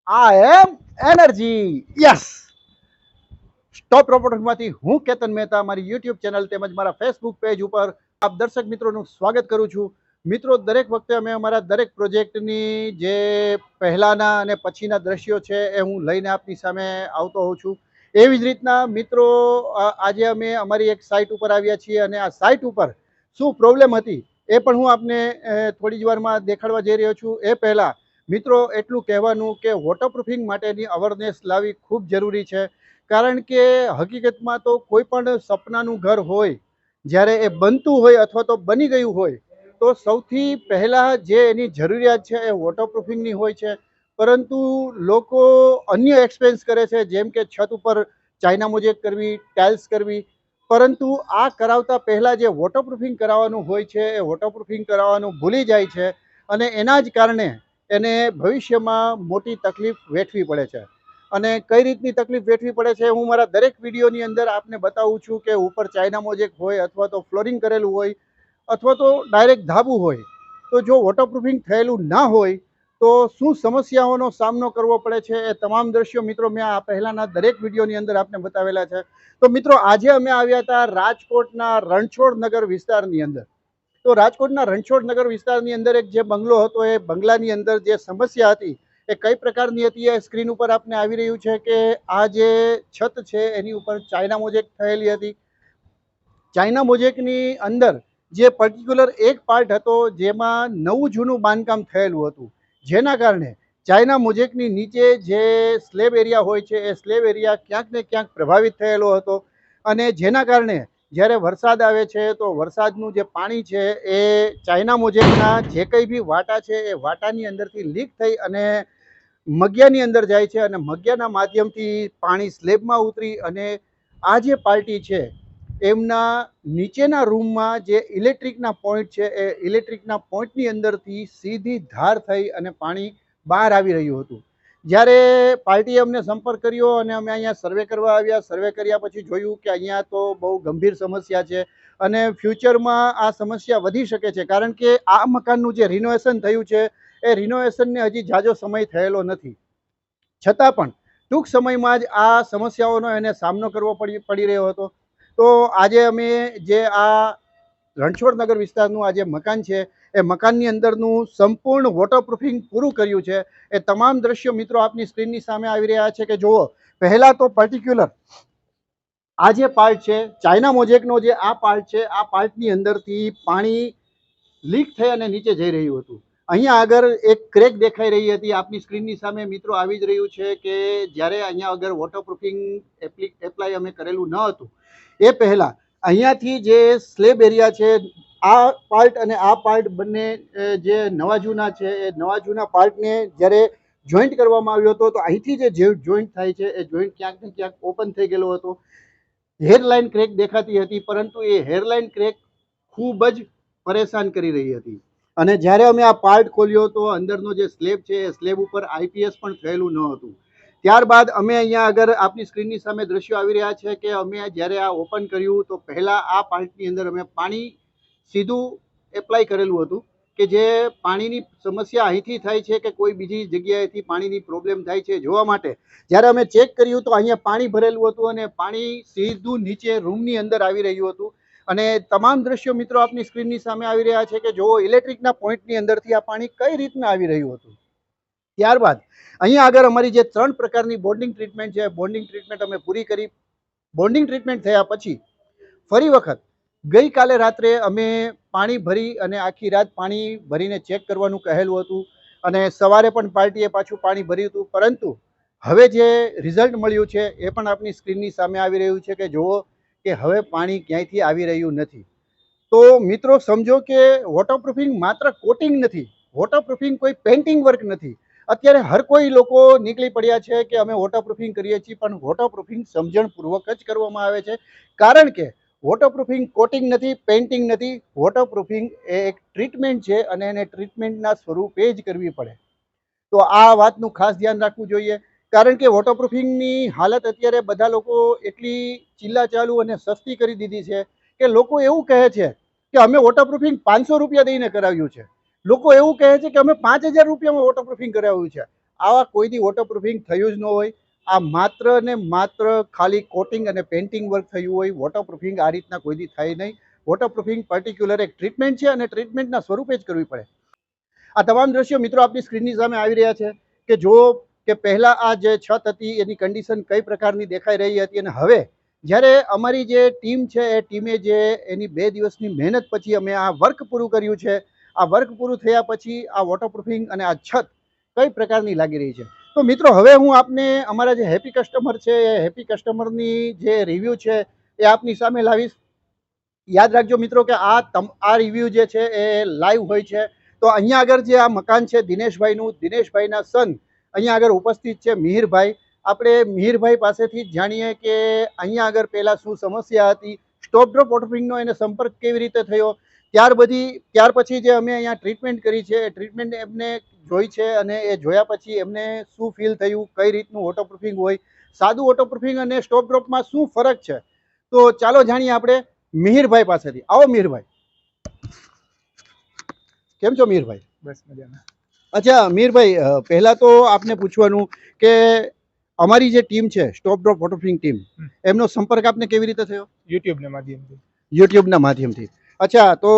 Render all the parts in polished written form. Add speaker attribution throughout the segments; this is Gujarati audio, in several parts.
Speaker 1: I am energy. Yes. Stop રોબોટિકમાંથી હું કેતન મહેતા મારી યુટ્યુબ ચેનલ તેમજ મારા ફેસબુક પેજ ઉપર આપ દર્શક મિત્રોનું સ્વાગત કરું છું. મિત્રો, દરેક વખતે અમે અમારા દરેક પ્રોજેક્ટની જે પહેલાના અને પછીના દ્રશ્યો છે એ હું લઈને આપની સામે આવતો હોઉં છું. એવી જ રીતના મિત્રો, આજે અમે અમારી એક સાઇટ ઉપર આવ્યા છીએ અને આ સાઇટ ઉપર શું પ્રોબ્લેમ હતી એ પણ હું આપને થોડી જ વારમાં દેખાડવા જઈ રહ્યો છું. એ પહેલાં મિત્રો એટલું કહેવાનું કે વોટરપ્રૂફિંગ માટેની અવેરનેસ લાવવી ખૂબ જરૂરી છે. કારણ કે હકીકતમાં તો કોઈ પણ સપનાનું ઘર હોય, જ્યારે એ બનતું હોય અથવા તો બની ગયું હોય તો સૌથી પહેલાં જે એની જરૂરિયાત છે એ વોટરપ્રૂફિંગની હોય છે. પરંતુ લોકો અન્ય એક્સપેન્સ કરે છે, જેમ કે છત ઉપર ચાઇના મોઝેક કરવી, ટાઇલ્સ કરવી. પરંતુ આ કરાવતા પહેલાં જે વોટરપ્રૂફિંગ કરાવવાનું હોય છે એ વોટરપ્રૂફિંગ કરાવવાનું ભૂલી જાય છે અને એના જ કારણે એને ભવિષ્યમાં મોટી તકલીફ વેઠવી પડે છે. અને કઈ રીતની તકલીફ વેઠવી પડે છે હું મારા દરેક વિડીયોની અંદર આપને બતાવું છું કે ઉપર ચાઇના મોઝેક હોય અથવા તો ફ્લોરિંગ કરેલું હોય અથવા તો ડાયરેક્ટ ધાબુ હોય, તો જો વોટરપ્રૂફિંગ થયેલું ના હોય તો શું સમસ્યાઓનો સામનો કરવો પડે છે એ તમામ દ્રશ્યો મિત્રો મેં આ પહેલાંના દરેક વિડીયોની અંદર આપને બતાવેલા છે. તો મિત્રો, આજે અમે આવ્યા હતા રાજકોટના રણછોડ નગર વિસ્તારની અંદર. તો રાજકોટના રણછોડ નગર વિસ્તારની અંદર એક જે બંગલો હતો એ બંગલાની અંદર જે સમસ્યા હતી એ કઈ પ્રકારની હતી એ સ્ક્રીન ઉપર આપને આવી રહ્યું છે કે આ જે છત છે એની ઉપર ચાઇના મોઝેક થયેલી હતી. ચાઇના મોઝેકની અંદર જે પર્ટિક્યુલર એક પાર્ટ હતો જેમાં નવું જૂનું બાંધકામ થયેલું હતું, જેના કારણે ચાઇના મોઝેકની નીચે જે સ્લેબ એરિયા હોય છે એ સ્લેબ એરિયા ક્યાંક ને ક્યાંક પ્રભાવિત થયેલો હતો. અને જેના કારણે જ્યારે વરસાદ આવે છે તો વરસાદનું જે પાણી છે એ ચાઇના મોઝેકના જે કંઈ બી વાટા છે એ વાટાની અંદરથી લીક થઈ અને મગ્યાની અંદર જાય છે અને મગ્યાના માધ્યમથી પાણી સ્લેબમાં ઉતરી અને આ જે પાર્ટી છે એમના નીચેના રૂમમાં જે ઇલેક્ટ્રિકના પોઈન્ટ છે એ ઇલેક્ટ્રિકના પોઈન્ટની અંદરથી સીધી ધાર થઈ અને પાણી બહાર આવી રહ્યું હતું. જ્યારે પાર્ટીએ અમને સંપર્ક કર્યો અને અમે અહીંયા સર્વે કરવા આવ્યા, સર્વે કર્યા પછી જોયું કે અહીંયા તો બહુ ગંભીર સમસ્યા છે અને ફ્યુચરમાં આ સમસ્યા વધી શકે છે. કારણ કે આ મકાનનું જે રિનોવેશન થયું છે એ રિનોવેશનને હજી ઝાઝો સમય થયેલો નથી. છતાં પણ ટૂંક સમયમાં જ આ સમસ્યાઓનો એને સામનો કરવો પડી રહ્યો હતો. તો આજે અમે જે આ રણછોડનગર વિસ્તારનું આ જે મકાન છે એ મકાનની અંદરનું સંપૂર્ણ વોટરપ્રૂફિંગ પૂરું કર્યું છે. એ તમામ દ્રશ્યો મિત્રો આપની સ્ક્રીનની સામે આવી રહ્યા છે કે જુઓ. પહેલાં તો પર્ટિક્યુલર આ જે પાર્ટ છે ચાઇના મોઝેકનો, જે આ પાર્ટ છે આ પાર્ટની અંદરથી પાણી લીક થઈ અને નીચે જઈ રહ્યું હતું. અહીંયા આગળ એક ક્રેક દેખાઈ રહી હતી, આપની સ્ક્રીનની સામે મિત્રો આવી જ રહ્યું છે કે જ્યારે અહીંયા આગળ વોટરપ્રૂફિંગ એપ્લાય અમે કરેલું ન હતું એ પહેલાં અહીંયાથી જે સ્લેબ એરિયા છે, આ પાર્ટ અને આ પાર્ટ બંને જે નવા જૂના છે એ નવા જૂના પાર્ટને જ્યારે જોઈન્ટ કરવામાં આવ્યો હતો તો અહીંથી જે જોઈન્ટ થાય છે એ જોઈન્ટ ક્યાંક ને ક્યાંક ઓપન થઈ ગયેલો હતો. હેરલાઇન ક્રેક દેખાતી હતી, પરંતુ એ હેરલાઇન ક્રેક ખૂબ જ પરેશાન કરી રહી હતી. અને જ્યારે અમે આ પાર્ટ ખોલ્યો તો અંદરનો જે સ્લેબ છે એ સ્લેબ ઉપર આઈપીએસ પણ થયેલું ન હતું. ત્યારબાદ અમે અહીંયા આગળ આપની સ્ક્રીનની સામે દ્રશ્યો આવી રહ્યા છે કે અમે જ્યારે આ ઓપન કર્યું તો પહેલાં આ પાર્ટની અંદર અમે પાણી સીધું એપ્લાય કરેલું હતું કે જે પાણીની સમસ્યા અહીંથી થાય છે કે કોઈ બીજી જગ્યાએથી પાણીની પ્રોબ્લેમ થાય છે જોવા માટે જ્યારે અમે ચેક કર્યું તો અહીંયા પાણી ભરેલું હતું અને પાણી સીધું નીચે રૂમની અંદર આવી રહ્યું હતું. અને તમામ દ્રશ્યો મિત્રો આપની સ્ક્રીનની સામે આવી રહ્યા છે કે જો ઇલેક્ટ્રિકના પોઈન્ટની અંદરથી આ પાણી કઈ રીતના આવી રહ્યું હતું. ત્યારબાદ અહીંયા આગળ અમારી જે 3 પ્રકારની બોન્ડિંગ ટ્રીટમેન્ટ છે, બોન્ડિંગ ટ્રીટમેન્ટ અમે પૂરી કરી. બોન્ડિંગ ટ્રીટમેન્ટ થયા પછી ફરી વખત ગઈકાલે રાત્રે અમે પાણી ભરી અને આખી રાત પાણી ભરીને ચેક કરવાનું કહેલું હતું અને સવારે પણ પાર્ટીએ પાછું પાણી ભર્યું હતું. પરંતુ હવે જે રિઝલ્ટ મળ્યું છે એ પણ આપની સ્ક્રીનની સામે આવી રહ્યું છે કે જુઓ કે હવે પાણી ક્યાંયથી આવી રહ્યું નથી. તો મિત્રો સમજો કે વોટરપ્રૂફિંગ માત્ર કોટિંગ નથી, વોટરપ્રૂફિંગ કોઈ પેઇન્ટિંગ વર્ક નથી. અત્યારે હર કોઈ લોકો નીકળી પડ્યા છે કે અમે વોટરપ્રૂફિંગ કરીએ છીએ, પણ વોટરપ્રૂફિંગ સમજણપૂર્વક જ કરવામાં આવે છે. કારણ કે વોટરપ્રૂફિંગ કોટિંગ નથી, પેઇન્ટિંગ નથી. વોટરપ્રૂફિંગ એ એક ટ્રીટમેન્ટ છે અને એને ટ્રીટમેન્ટના સ્વરૂપે જ કરવી પડે. તો આ વાતનું ખાસ ધ્યાન રાખવું જોઈએ. કારણ કે વોટરપ્રૂફિંગની હાલત અત્યારે બધા લોકો એટલી ચિલ્લા ચાલુ અને સસ્તી કરી દીધી છે કે લોકો એવું કહે છે કે અમે વોટરપ્રૂફિંગ 500 રૂપિયા દઈને કરાવ્યું છે. લોકો એવું કહે છે કે અમે 5000 રૂપિયામાં વોટરપ્રૂફિંગ કરાવ્યું છે. આવા કોઈ દી વોટરપ્રૂફિંગ થયું જ ન હોય. આ માત્ર ને માત્ર ખાલી કોટિંગ અને પેઇન્ટિંગ વર્ક થયું હોય. વોટરપ્રૂફિંગ આ રીતના કોઈ દી થાય નહીં. વોટરપ્રૂફિંગ પર્ટિક્યુલર એક ટ્રીટમેન્ટ છે અને ટ્રીટમેન્ટના સ્વરૂપે જ કરવી પડે. આ તમામ દ્રશ્યો મિત્રો આપની સ્ક્રીનની સામે આવી રહ્યા છે કે જો કે પહેલાં આ જે છત હતી એની કન્ડિશન કઈ પ્રકારની દેખાઈ રહી હતી અને હવે જ્યારે અમારી જે ટીમ છે એ ટીમે જે એની 2 દિવસની મહેનત પછી અમે આ વર્ક પૂરું કર્યું છે. આ વર્ક પૂરું થયા પછી આ વોટરપ્રૂફિંગ અને આ છત કઈ પ્રકારની લાગી રહી છે. તો મિત્રો હવે હું આપને અમારા જે હેપી કસ્ટમર છે એ હેપી કસ્ટમરની જે રિવ્યૂ છે એ આપની સામે લાવીશ. યાદ રાખજો મિત્રો કે આ રિવ્યૂ જે છે એ લાઈવ હોય છે. તો અહીંયા આગળ જે આ મકાન છે દિનેશભાઈનું, દિનેશભાઈના સન અહીંયા આગળ ઉપસ્થિત છે મિહિરભાઈ. આપણે મિહિરભાઈ પાસેથી જ જાણીએ કે અહીંયા આગળ પહેલાં શું સમસ્યા હતી, સ્ટોપ ડ્રોપ વોટરપ્રૂફિંગનો એને સંપર્ક કેવી રીતે થયો, ત્યાર પછી જે અમે અહીંયા ટ્રીટમેન્ટ કરી છે એ ટ્રીટમેન્ટ એમને જોઈ છે અને એ જોયા પછી એમને શું ફીલ થયું, કઈ રીતનું વોટરપ્રૂફિંગ હોય, સાદું વોટરપ્રૂફિંગ અને સ્ટોપ ડ્રોપમાં શું ફરક છે. તો ચાલો જાણીએ આપણે મિહિરભાઈ પાસેથી. આવો મિહિરભાઈ. કેમ છો મિહિરભાઈ?
Speaker 2: બસ મજામાં.
Speaker 1: અચ્છા મિહિરભાઈ, પહેલાં તો આપને પૂછવાનું કે અમારી જે ટીમ છે સ્ટોપ ડ્રોપ વોટરપ્રૂફિંગ ટીમ, એમનો સંપર્ક આપને કેવી રીતે થયો?
Speaker 2: યુટ્યુબના માધ્યમથી.
Speaker 1: યુટ્યુબના માધ્યમથી. અચ્છા, તો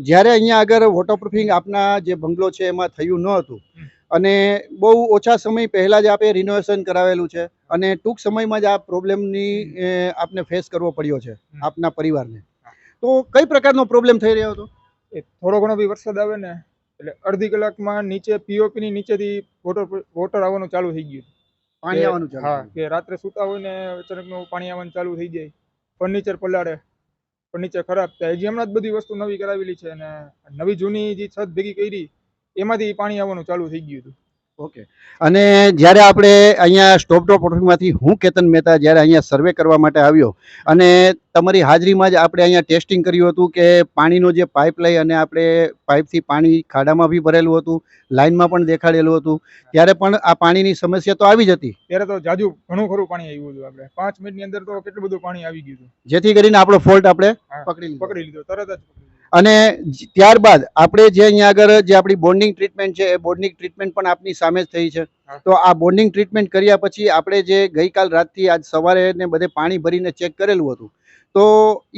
Speaker 1: જ્યારે અહીંયા આગળ વોટરપ્રૂફિંગ આપના જે બંગલો છે એમાં થયું ન હતું અને બહુ ઓછા સમય પહેલાં જ આપણે રિનોવેશન કરાવેલું છે અને ટૂંક સમયમાં જ આ પ્રોબ્લેમની આપને ફેસ કરવો પડ્યો છે આપના પરિવારને, તો કઈ પ્રકારનો પ્રોબ્લેમ થઈ રહ્યો હતો?
Speaker 2: એ થોડો ઘણો બી વરસાદ આવે ને એટલે અડધી કલાકમાં નીચે પીઓપીની નીચેથી વોટર આવવાનું ચાલુ થઈ ગયું.
Speaker 1: પાણી આવવાનું ચાલુ?
Speaker 2: હા, કે રાત્રે સૂતા હોય ને અચાનકનું પાણી આવવાનું ચાલુ થઈ જાય. ફર્નિચર પલાળે, ફર્નિચર ખરાબ થાય. હજી હમણાં જ બધી વસ્તુ નવી કરાવેલી છે અને નવી જૂની જે છત ભેગી કરી એમાંથી પાણી આવવાનું ચાલુ થઈ ગયું હતું.
Speaker 1: ઓકે. અને જ્યારે આપણે અહીંયા સ્ટોપ ડ્રોપ વોટરપ્રૂફિંગમાંથી હું કેતન મહેતા જ્યારે અહીંયા સર્વે કરવા માટે આવ્યો અને તમારી હાજરીમાં જ આપણે અહીંયા ટેસ્ટિંગ કર્યું હતું કે પાણીનો જે પાઇપ લઈ અને આપણે પાઇપથી પાણી ખાડામાં બી ભરેલું હતું, લાઇનમાં પણ દેખાડેલું હતું, ત્યારે પણ આ પાણીની સમસ્યા તો આવી જ હતી.
Speaker 2: ત્યારે તો જાજુ ઘણું ખરું પાણી આવ્યું હતું. આપણે 5 મિનિટની અંદર તો કેટલું બધું પાણી આવી ગયું હતું,
Speaker 1: જેથી કરીને આપણો ફોલ્ટ આપણે પકડી
Speaker 2: લીધો તરત જ.
Speaker 1: અને ત્યારબાદ આપણે જે અહીંયા આગળ જે આપણી બોન્ડિંગ ટ્રીટમેન્ટ છે એ બોન્ડિંગ ટ્રીટમેન્ટ પણ આપની સામે જ થઈ છે. તો આ બોન્ડિંગ ટ્રીટમેન્ટ કર્યા પછી આપણે જે ગઈકાલ રાતથી આજ સવારે ને બધે પાણી ભરીને ચેક કરેલું હતું, તો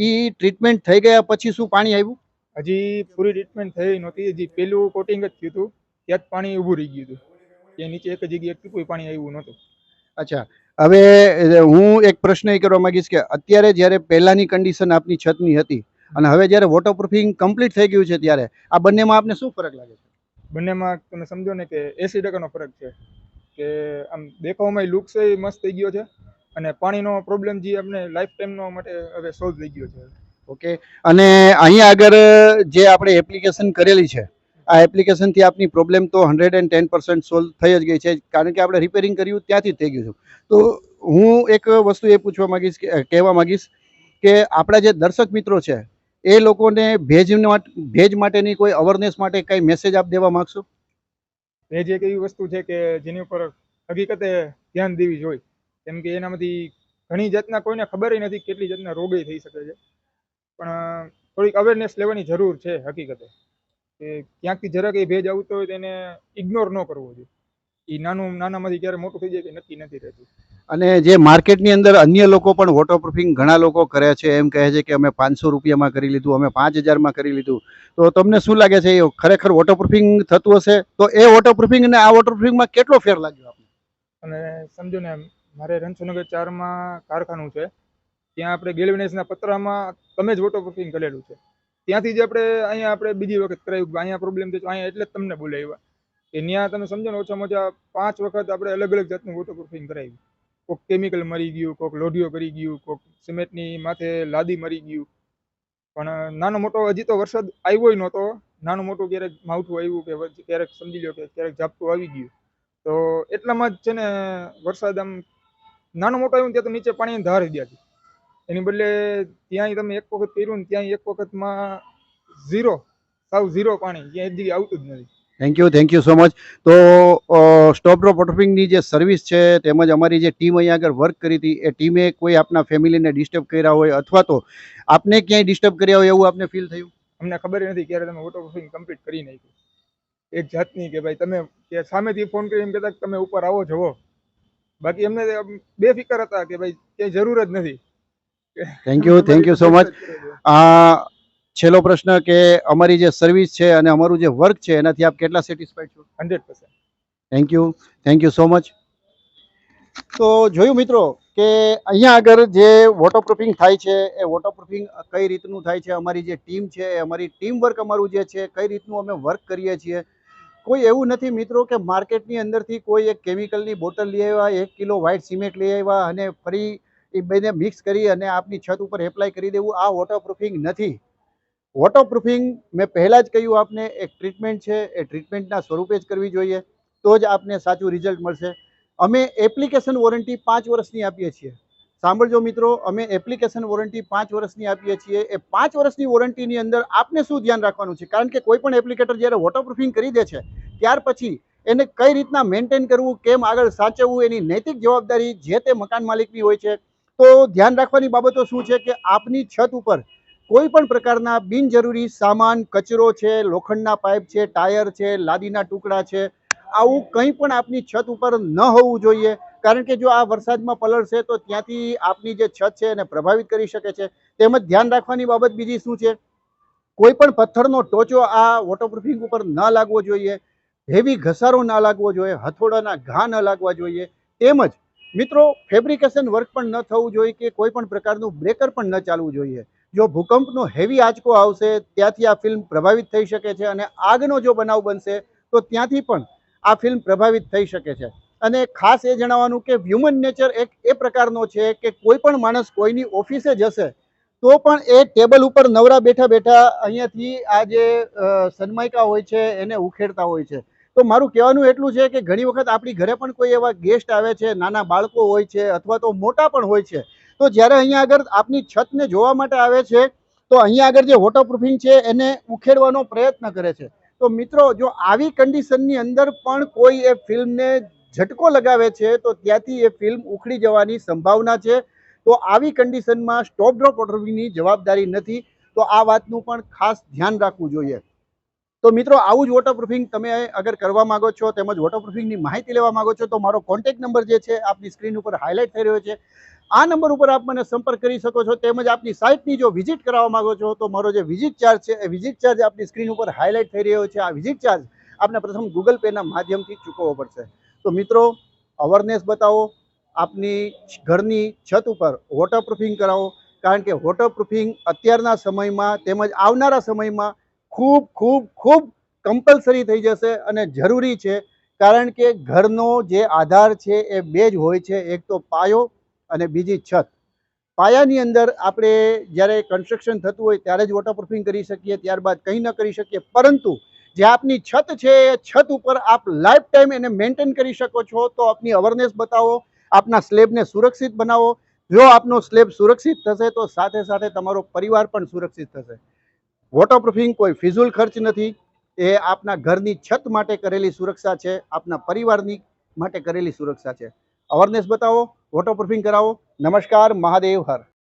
Speaker 1: એ ટ્રીટમેન્ટ થઈ ગયા પછી શું પાણી આવ્યું?
Speaker 2: હજી પૂરી ટ્રીટમેન્ટ થઈ નહોતી. હજી પેલું કોટિંગ જ થયું હતું, ત્યાં જ પાણી ઊભું રહી ગયું હતું. એ નીચે એક જગ્યાએ કોઈ પાણી આવ્યું નહોતું.
Speaker 1: અચ્છા, હવે હું એક પ્રશ્ન એ કરવા માંગીશ કે અત્યારે જ્યારે પહેલાંની કન્ડિશન આપની છતની હતી અને હવે જ્યારે વોટરપ્રૂફિંગ કમ્પ્લીટ થઈ ગયું છે ત્યારે આ બંનેમાં આપને શું ફરક લાગે છે?
Speaker 2: બંનેમાં તમે સમજો ને કે 80% ફરક છે. કે આમ દેખાવમાં લુક છે મસ્ત થઈ ગયો છે અને પાણીનો પ્રોબ્લેમ જે આપણે લાઈફ ટાઈમનો માટે હવે સોલ્વ થઈ ગયો છે.
Speaker 1: ઓકે. અને અહીંયા આગળ જે આપણે એપ્લિકેશન કરેલી છે, આ એપ્લિકેશનથી આપની પ્રોબ્લેમ તો 110% સોલ્વ થઈ જ ગઈ છે, કારણ કે આપણે રિપેરિંગ કર્યું ત્યાંથી જ થઈ ગયું છે. તો હું એક વસ્તુ એ પૂછવા માંગીશ, કહેવા માંગીશ કે આપણા જે દર્શક મિત્રો છે એ લોકોને ભેજ માટેની કોઈ અવેરનેસ માટે કઈ મેસેજ આપ દેવા માંગશો?
Speaker 2: ભેજ એક એવી વસ્તુ છે કે જેની ઉપર હકીકતે ધ્યાન દેવી જોઈએ, કેમ કે એનામાંથી ઘણી જાતના કોઈને ખબર નથી કેટલી જાતના રોગો થઈ શકે છે, પણ થોડીક અવેરનેસ લેવાની જરૂર છે હકીકતે. કે ક્યાંકથી જરાક એ ભેજ આવતો હોય તો એને ઇગ્નોર ન કરવો જોઈએ. એ નાનામાંથી ક્યારે મોટું થઈ જાય કે નક્કી નથી રહેતું.
Speaker 1: અને જે માર્કેટની અંદર અન્ય લોકો પણ વોટરપ્રૂફિંગ ઘણા લોકો કરે છે, એમ કહે છે કે અમે 500 રૂપિયામાં કરી લીધું, અમે 5000માં કરી લીધું, તો તમને શું લાગે છે એ ખરેખર વોટરપ્રૂફિંગ થતું હશે? તો એ વોટરપ્રૂફિંગ અને આ વોટરપ્રૂફિંગમાં કેટલો ફેર લાગ્યો આપને?
Speaker 2: અને સમજો ને, મારે રણછોડનગર 4માં કારખાનું છે, ત્યાં આપણે ગેલ્વેનાઇઝના પતરામાં તમે જ વોટરપ્રૂફિંગ કરેલું છે. ત્યાંથી જ અહીંયા આપણે બીજી વખત કરાવ્યું, અહીંયા પ્રોબ્લેમ થયો અહીંયા એટલે જ તમને બોલાવ્યા કે ત્યાં તમે સમજો ને ઓછામાં ઓછા 5 વખત આપણે અલગ અલગ જાતનું વોટરપ્રૂફિંગ કરાવ્યું. કોઈક કેમિકલ મરી ગયું, કોઈક લોઢિયો કરી ગયું, કોઈક સિમેન્ટની માથે લાદી મરી ગયું. પણ નાનો મોટો હજી તો વરસાદ આવ્યો નહોતો, નાનું મોટું ક્યારેક માવઠું આવ્યું કે ક્યારેક સમજી લો કે ક્યારેક ઝાપટું આવી ગયું, તો એટલામાં જ છે ને વરસાદ આમ નાનો મોટો આવ્યું ત્યાં તો નીચે પાણીની ધાર ગયા હતી. એની બદલે ત્યાં તમે એક વખત કર્યું ને ત્યાં એક વખતમાં સાવ ઝીરો પાણી, ત્યાં એક જગ્યાએ આવતું જ નથી.
Speaker 1: Thank you so much. તો સ્ટોપ ડ્રોપ વોટરપ્રૂફિંગની જે સર્વિસ છે તેમજ અમારી જે ટીમ અહીંયા આગળ વર્ક કરી હતી એ ટીમે કોઈ આપના ફેમિલીને ડિસ્ટર્બ કર્યા હોય અથવા તો આપને ક્યાંય ડિસ્ટર્બ કર્યા હોય એવું આપને ફીલ થયું?
Speaker 2: અમને ખબર નથી ક્યારે તમે વોટરપ્રૂફિંગ કમ્પ્લીટ કરી નાખ્યું. એક જાતની કે ભાઈ તમે કે સામેથી ફોન કરી એમ કહેતા કે તમે ઉપર આવો જવો, બાકી એમને બેફિકર હતા કે ભાઈ ક્યાંય જરૂર જ નથી.
Speaker 1: Thank you so much. આ છેલ્લો પ્રશ્ન કે અમારી જે સર્વિસ છે અને અમારું જે વર્ક છે એનાથી આપ કેટલા સેટિસ્ફાઈડ છો?
Speaker 2: 100%.
Speaker 1: Thank you so much. તો જોયું મિત્રો કે અહીંયા આગળ જે વોટરપ્રૂફિંગ થાય છે એ વોટરપ્રૂફિંગ કઈ રીતનું થાય છે, અમારી જે ટીમ છે એ અમારી ટીમ વર્ક અમારું જે છે કઈ રીતનું અમે વર્ક કરીએ છીએ. કોઈ એવું નથી મિત્રો કે માર્કેટની અંદરથી કોઈ એક કેમિકલની બોટલ લઈ આવ્યા, 1 કિલો વ્હાઇટ સિમેન્ટ લઈ આવ્યા અને ફરી એ બંને મિક્સ કરી અને આપની છત ઉપર એપ્લાય કરી દેવું, આ વોટરપ્રૂફિંગ નથી. વોટરપ્રૂફિંગ મેં પહેલાં જ કહ્યું આપને, એક ટ્રીટમેન્ટ છે, એ ટ્રીટમેન્ટના સ્વરૂપે જ કરવી જોઈએ તો જ આપને સાચું રિઝલ્ટ મળશે. અમે એપ્લિકેશન વોરંટી 5 વર્ષની આપીએ છીએ. સાંભળજો મિત્રો, અમે એપ્લિકેશન વોરંટી 5 વર્ષની આપીએ છીએ. એ 5 વર્ષની વોરંટીની અંદર આપને શું ધ્યાન રાખવાનું છે, કારણ કે કોઈ પણ એપ્લિકેટર જ્યારે વોટરપ્રૂફિંગ કરી દે છે ત્યાર પછી એને કઈ રીતના મેન્ટેન કરવું, કેમ આગળ સાચવવું, એની નૈતિક જવાબદારી જે તે મકાન માલિકની હોય છે. તો ધ્યાન રાખવાની બાબતો શું છે કે આપની છત ઉપર કોઈ પણ પ્રકારના બિનજરૂરી સામાન, કચરો છે, લોખંડના પાઇપ છે, ટાયર છે, લાદીના ટુકડા છે, આવું કંઈ પણ આપની છત ઉપર ન હોવું જોઈએ. કારણ કે જો આ વરસાદમાં પલળશે તો ત્યાંથી આપની જે છત છે એને પ્રભાવિત કરી શકે છે. તેમજ ધ્યાન રાખવાની બાબત બીજી શું છે, કોઈ પણ પથ્થરનો ટોચો આ વોટરપ્રૂફિંગ ઉપર ન લાગવો જોઈએ, હેવી ઘસારો ના લાગવો જોઈએ, હથોડાના ઘા ન લાગવા જોઈએ. તેમજ મિત્રો ફેબ્રિકેશન વર્ક પણ ન થવું જોઈએ કે કોઈ પણ પ્રકારનું બ્રેકર પણ ન ચાલવું જોઈએ. જો ભૂકંપનો હેવી આંચકો આવશે ત્યાંથી આ ફિલ્મ પ્રભાવિત થઈ શકે છે અને આગનો જો બનાવ બનશે તો ત્યાંથી પણ આ ફિલ્મ પ્રભાવિત થઈ શકે છે. અને ખાસ એ જણાવવાનું કે હ્યુમન નેચર એક એ પ્રકારનો છે કે કોઈ પણ માણસ કોઈની ઓફિસે જશે તો પણ એ ટેબલ ઉપર નવરા બેઠા બેઠા અહીંયાથી આ જે સનમાઇકા હોય છે એને ઉખેડતા હોય છે. તો મારું કહેવાનું એટલું છે કે ઘણી વખત આપણી ઘરે પણ કોઈ એવા ગેસ્ટ આવે છે, નાના બાળકો હોય છે અથવા તો મોટા પણ હોય છે, તો જ્યારે અહીંયા આગળ આપની છતને જોવા માટે આવે છે તો અહીંયા આગળ જે વોટરપ્રૂફિંગ છે એને ઉખેડવાનો પ્રયત્ન કરે છે. તો મિત્રો જો આવી કન્ડિશનની અંદર પણ કોઈ એ ફિલ્મને ઝટકો લગાવે છે તો ત્યાંથી એ ફિલ્મ ઉખડી જવાની સંભાવના છે. તો આવી કન્ડિશનમાં સ્ટોપ ડ્રોપ વોટરપ્રૂફિંગની જવાબદારી નથી. તો આ વાતનું પણ ખાસ ધ્યાન રાખવું જોઈએ. તો મિત્રો આવું જ વોટરપ્રૂફિંગ તમે અગર કરવા માંગો છો તેમજ વોટરપ્રૂફિંગની માહિતી લેવા માંગો છો તો મારો કોન્ટેક્ટ નંબર જે છે આપની સ્ક્રીન ઉપર હાઇલાઇટ થઈ રહ્યો છે. આ નંબર ઉપર આપ મને સંપર્ક કરી શકો છો. તેમજ આપની સાઇટની જો વિઝિટ કરાવવા માંગો છો તો મારો જે વિઝિટ ચાર્જ છે એ વિઝિટ ચાર્જ આપની સ્ક્રીન ઉપર હાઇલાઇટ થઈ રહ્યો છે. આ વિઝિટ ચાર્જ આપને પ્રથમ ગૂગલ પેના માધ્યમથી ચૂકવવો પડશે. તો મિત્રો અવેરનેસ બતાવો, આપની ઘરની છત ઉપર વોટરપ્રૂફિંગ કરાવો, કારણ કે વોટરપ્રૂફિંગ અત્યારના સમયમાં તેમજ આવનારા સમયમાં ખૂબ ખૂબ ખૂબ કમ્પલસરી થઈ જશે અને જરૂરી છે. કારણ કે ઘરનો જે આધાર છે એ બે જ હોય છે, એક તો પાયો અને બીજી છત. પાયાની અંદર આપણે જ્યારે કન્સ્ટ્રક્શન થતું હોય ત્યારે જ વોટરપ્રૂફિંગ કરી શકીએ, ત્યારબાદ કંઈ ન કરી શકીએ. પરંતુ જે આપની છત છે એ છત ઉપર આપ લાઈફ ટાઈમ એને મેન્ટેન કરી શકો છો. તો આપની અવેરનેસ બતાવો, આપના સ્લેબને સુરક્ષિત બનાવો. જો આપનો સ્લેબ સુરક્ષિત થશે તો સાથે સાથે તમારો પરિવાર પણ સુરક્ષિત થશે. વોટરપ્રૂફિંગ કોઈ ફિઝુલ ખર્ચ નથી, એ આપના ઘરની છત માટે કરેલી સુરક્ષા છે, આપના પરિવારની માટે કરેલી સુરક્ષા છે. અવેરનેસ બતાવો, વોટરપ્રૂફિંગ કરાવો. નમસ્કાર, મહાદેવ હર.